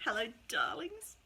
Hello, darlings.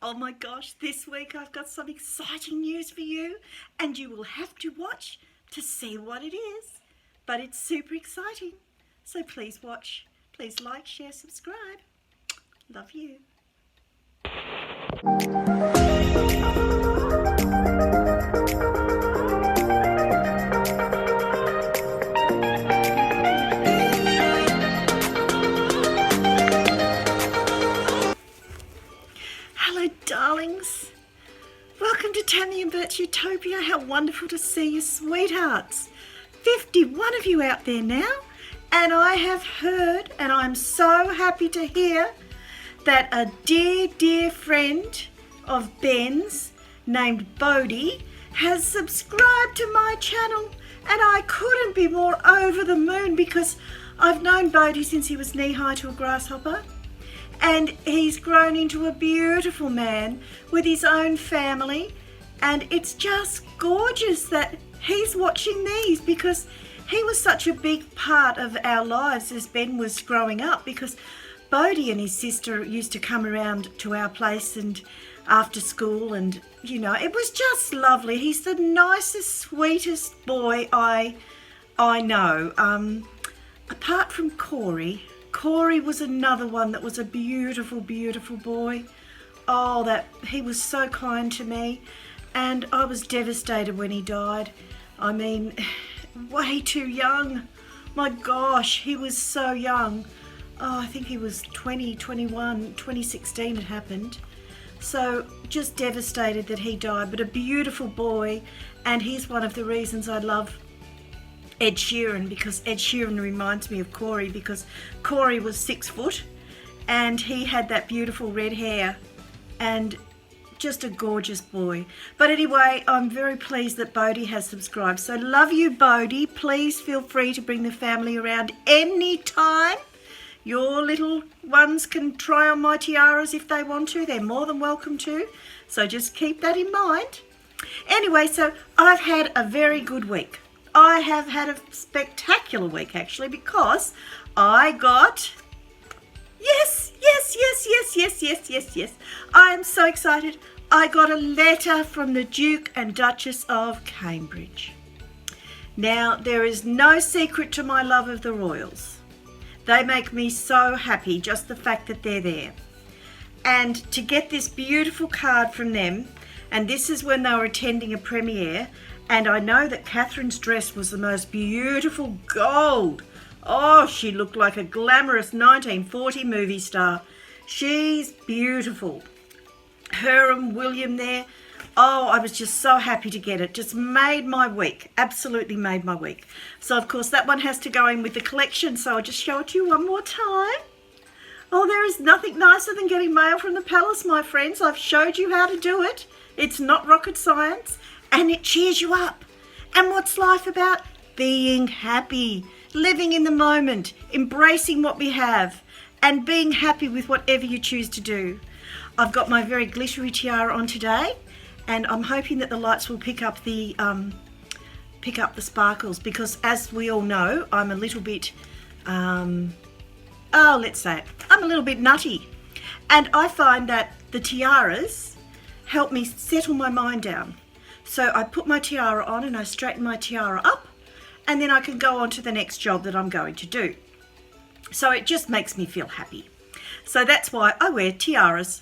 Oh my gosh, this week I've got some exciting news for you, and you will have to watch to see what it is. But it's super exciting. So please watch. Please like, share, subscribe. Love you. Hello, darlings. Welcome to Tammy and Bert's Utopia. How wonderful to see you, sweethearts. 51 of you out there now. And I have heard, and I'm so happy to hear, that a dear, dear friend of Ben's named Bodhi has subscribed to my channel. And I couldn't be more over the moon because I've known Bodhi since he was knee-high to a grasshopper. And he's grown into a beautiful man with his own family. And it's just gorgeous that he's watching these because he was such a big part of our lives as Ben was growing up, because Bodhi and his sister used to come around to our place and after school, and you know, it was just lovely. He's the nicest, sweetest boy I know. Apart from Corey was another one that was a beautiful, beautiful boy. Oh, that he was so kind to me, and I was devastated when he died. I mean, way too young. My gosh, he was so young. Oh, I think he was 2016 it happened. So just devastated that he died, but a beautiful boy. And he's one of the reasons I love Ed Sheeran, because Ed Sheeran reminds me of Corey, because Corey was 6 foot and he had that beautiful red hair and just a gorgeous boy. But anyway, I'm very pleased that Bodhi has subscribed. So love you, Bodhi. Please feel free to bring the family around anytime. Your little ones can try on my tiaras if they want to. They're more than welcome to. So just keep that in mind. Anyway, so I've had a very good week. I have had a spectacular week, actually, because I got... Yes. I am so excited. I got a letter from the Duke and Duchess of Cambridge. Now, there is no secret to my love of the royals. They make me so happy, just the fact that they're there. And to get this beautiful card from them, and this is when they were attending a premiere, and I know that Catherine's dress was the most beautiful gold. Oh, she looked like a glamorous 1940 movie star. She's beautiful. Her and William there. Oh, I was just so happy to get it. Just made my week. Absolutely made my week. So, of course, that one has to go in with the collection. So I'll just show it to you one more time. Oh, there is nothing nicer than getting mail from the palace, my friends. I've showed you how to do it. It's not rocket science. And it cheers you up. And what's life about? Being happy. Living in the moment. Embracing what we have. And being happy with whatever you choose to do. I've got my very glittery tiara on today, and I'm hoping that the lights will pick up the sparkles, because as we all know, I'm a little bit, let's say it, I'm a little bit nutty. And I find that the tiaras help me settle my mind down. So I put my tiara on and I straighten my tiara up, and then I can go on to the next job that I'm going to do. So it just makes me feel happy. So that's why I wear tiaras.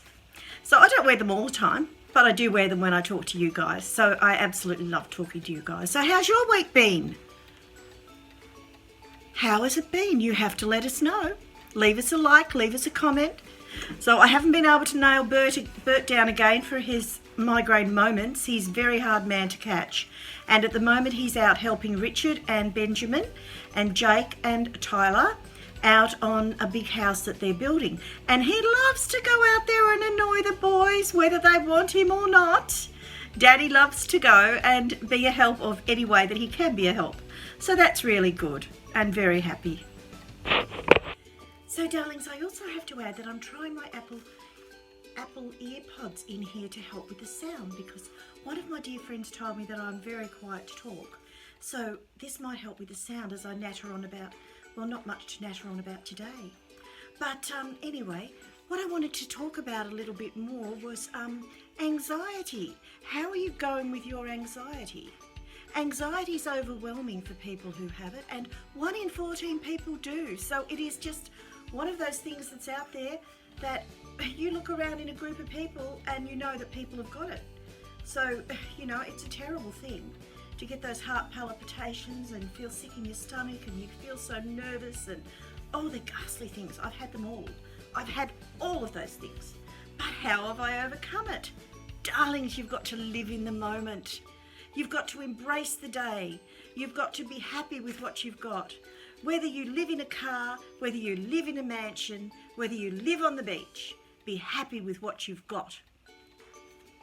So I don't wear them all the time, but I do wear them when I talk to you guys. So I absolutely love talking to you guys. So how's your week been? How has it been? You have to let us know. Leave us a like, leave us a comment. So I haven't been able to nail Bert down again for his migraine moments. He's a very hard man to catch. And at the moment he's out helping Richard and Benjamin and Jake and Tyler out on a big house that they're building. And he loves to go out there and annoy the boys, whether they want him or not. Daddy loves to go and be a help of any way that he can be a help. So that's really good and very happy. So darlings, I also have to add that I'm trying my Apple earpods in here to help with the sound, because one of my dear friends told me that I'm very quiet to talk. So this might help with the sound as I natter on about, well, not much to natter on about today. But anyway, what I wanted to talk about a little bit more was anxiety. How are you going with your anxiety? Anxiety is overwhelming for people who have it, and 1 in 14 people do. So it is just one of those things that's out there that you look around in a group of people and you know that people have got it. So, it's a terrible thing to get those heart palpitations and feel sick in your stomach and you feel so nervous and the ghastly things. I've had them all. I've had all of those things. But how have I overcome it? Darlings, you've got to live in the moment. You've got to embrace the day. You've got to be happy with what you've got. Whether you live in a car, whether you live in a mansion, whether you live on the beach, be happy with what you've got.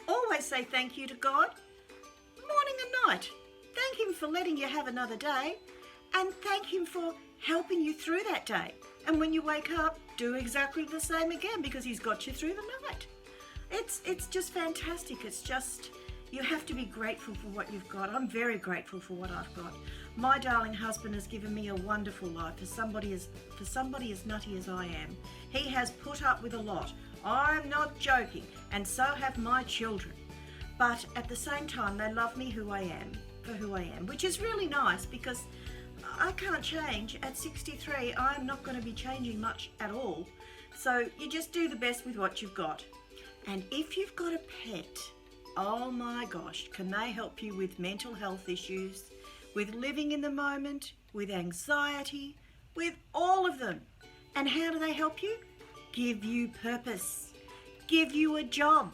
Always say thank you to God, morning and night. Thank Him for letting you have another day, and thank Him for helping you through that day. And when you wake up, do exactly the same again, because He's got you through the night. It's just fantastic. It's just, you have to be grateful for what you've got. I'm very grateful for what I've got. My darling husband has given me a wonderful life for somebody as nutty as I am. He has put up with a lot. I'm not joking, and so have my children. But at the same time, they love me for who I am, which is really nice, because I can't change. At 63, I'm not going to be changing much at all. So you just do the best with what you've got. And if you've got a pet, oh my gosh, can they help you with mental health issues, with living in the moment, with anxiety, with all of them. And how do they help you? Give you purpose, give you a job.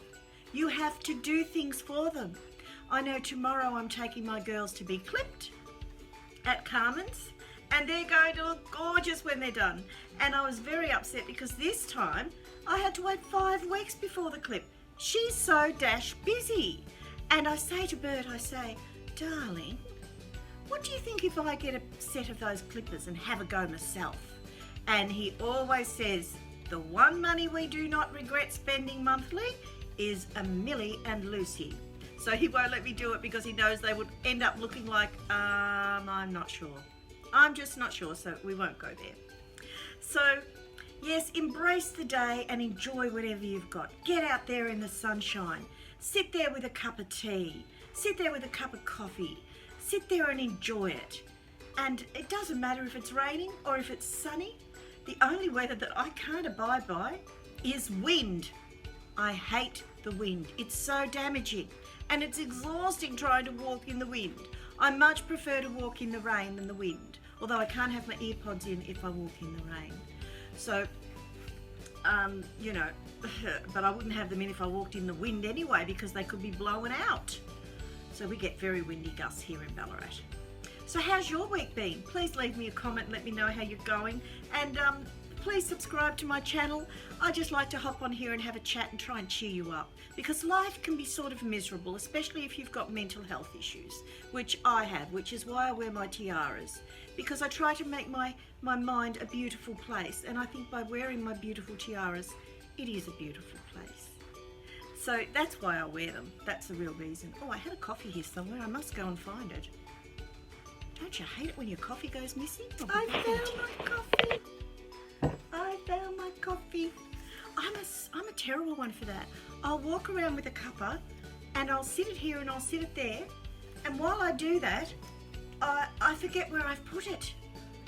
You have to do things for them. I know tomorrow I'm taking my girls to be clipped at Carmen's, and they're going to look gorgeous when they're done. And I was very upset because this time I had to wait 5 weeks before the clip. She's so busy. And I say to Bert, darling, what do you think if I get a set of those clippers and have a go myself? And he always says, the one money we do not regret spending monthly is a Millie and Lucy. So he won't let me do it because he knows they would end up looking like, I'm not sure. I'm just not sure, so we won't go there. So, yes, embrace the day and enjoy whatever you've got. Get out there in the sunshine. Sit there with a cup of tea. Sit there with a cup of coffee. Sit there and enjoy it. And it doesn't matter if it's raining or if it's sunny. The only weather that I can't abide by is wind. I hate the wind. It's so damaging and it's exhausting trying to walk in the wind. I much prefer to walk in the rain than the wind, although I can't have my earpods in if I walk in the rain. So, but I wouldn't have them in if I walked in the wind anyway, because they could be blowing out. So we get very windy gusts here in Ballarat. So how's your week been? Please leave me a comment and let me know how you're going. And please subscribe to my channel. I just like to hop on here and have a chat and try and cheer you up, because life can be sort of miserable, especially if you've got mental health issues, which I have, which is why I wear my tiaras, because I try to make my mind a beautiful place. And I think by wearing my beautiful tiaras, it is a beautiful place. So that's why I wear them. That's the real reason. Oh, I had a coffee here somewhere. I must go and find it. Don't you hate it when your coffee goes missing? I found my coffee. I found my coffee. I'm a terrible one for that. I'll walk around with a cuppa and I'll sit it here and I'll sit it there. And while I do that, I forget where I've put it.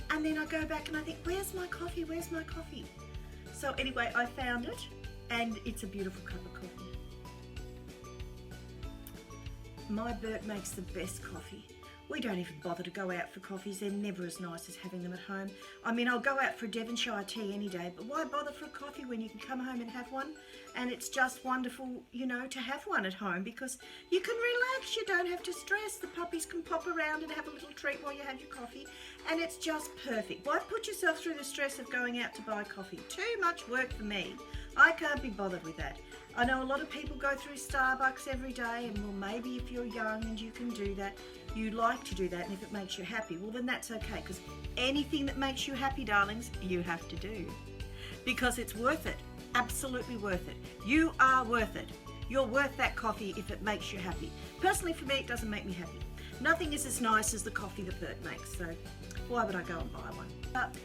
And then I go back and I think, where's my coffee? Where's my coffee? So anyway, I found it and it's a beautiful cup of coffee. My Bert makes the best coffee. We don't even bother to go out for coffees. They're never as nice as having them at home. I mean, I'll go out for a Devonshire tea any day, but why bother for a coffee when you can come home and have one? And it's just wonderful, to have one at home, because you can relax. You don't have to stress. The puppies can pop around and have a little treat while you have your coffee, and it's just perfect. Why put yourself through the stress of going out to buy coffee? Too much work for me. I can't be bothered with that. I know a lot of people go through Starbucks every day, and well, maybe if you're young and you can do that, you like to do that, and if it makes you happy, well then that's okay, because anything that makes you happy, darlings, you have to do, because it's worth it. Absolutely worth it. You are worth it. You're worth that coffee if it makes you happy. Personally, for me, it doesn't make me happy. Nothing is as nice as the coffee that Bert makes, so why would I go and buy one?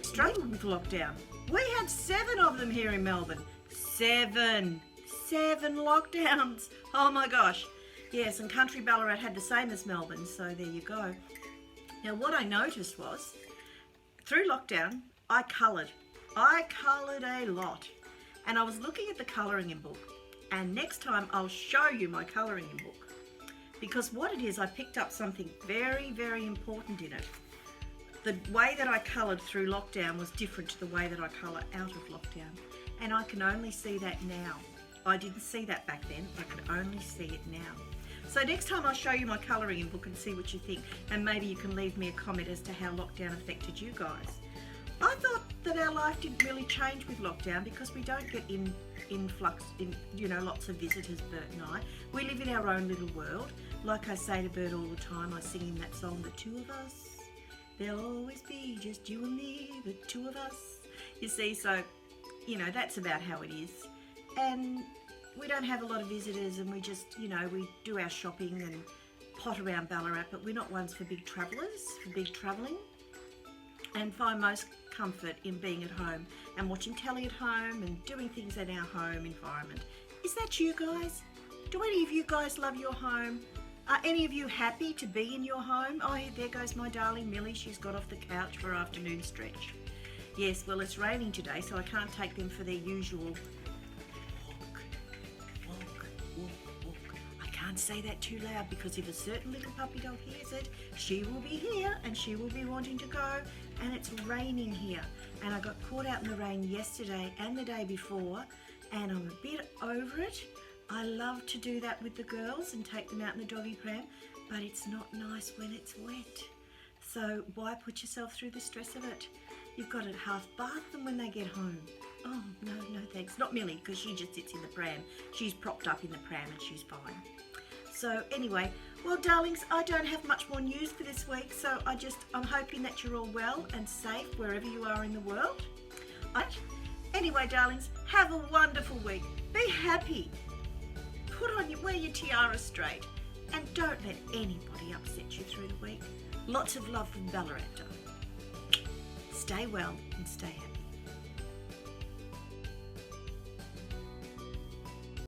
Struggled with lockdown. We had 7 of them here in Melbourne. 7 lockdowns. Oh my gosh. Yes, and country Ballarat had the same as Melbourne, so there you go. Now what I noticed was, through lockdown, I coloured. I coloured a lot. And I was looking at the colouring in book. And next time I'll show you my colouring in book. Because what it is, I picked up something very, very important in it. The way that I coloured through lockdown was different to the way that I colour out of lockdown. And I can only see that now. I didn't see that back then. I can only see it now. So next time I'll show you my colouring in book and see what you think. And maybe you can leave me a comment as to how lockdown affected you guys. I thought that our life didn't really change with lockdown because we don't get influx in, lots of visitors, Bert and I. We live in our own little world. Like I say to Bert all the time, I sing him that song, The Two of Us. There'll always be just you and me, the two of us. You see, so, that's about how it is. And we don't have a lot of visitors and we just, we do our shopping and pot around Ballarat, but we're not ones for big travellers, for big travelling. And find most comfort in being at home and watching telly at home and doing things in our home environment. Is that you guys? Do any of you guys love your home? Are any of you happy to be in your home? Oh, there goes my darling Millie. She's got off the couch for afternoon stretch. Yes, well, it's raining today, so I can't take them for their usual walk. I can't say that too loud because if a certain little puppy dog hears it, she will be here and she will be wanting to go, and it's raining here. And I got caught out in the rain yesterday and the day before, and I'm a bit over it. I love to do that with the girls and take them out in the doggy pram, but it's not nice when it's wet. So why put yourself through the stress of it? You've got to half bath them when they get home. Oh, no thanks. Not Millie, because she just sits in the pram. She's propped up in the pram and she's fine. So anyway, well, darlings, I don't have much more news for this week, so I'm hoping that you're all well and safe wherever you are in the world. Right? Anyway, darlings, have a wonderful week. Be happy. Wear your tiara straight, and don't let anybody upset you through the week. Lots of love from Ballarat. Stay well and stay happy.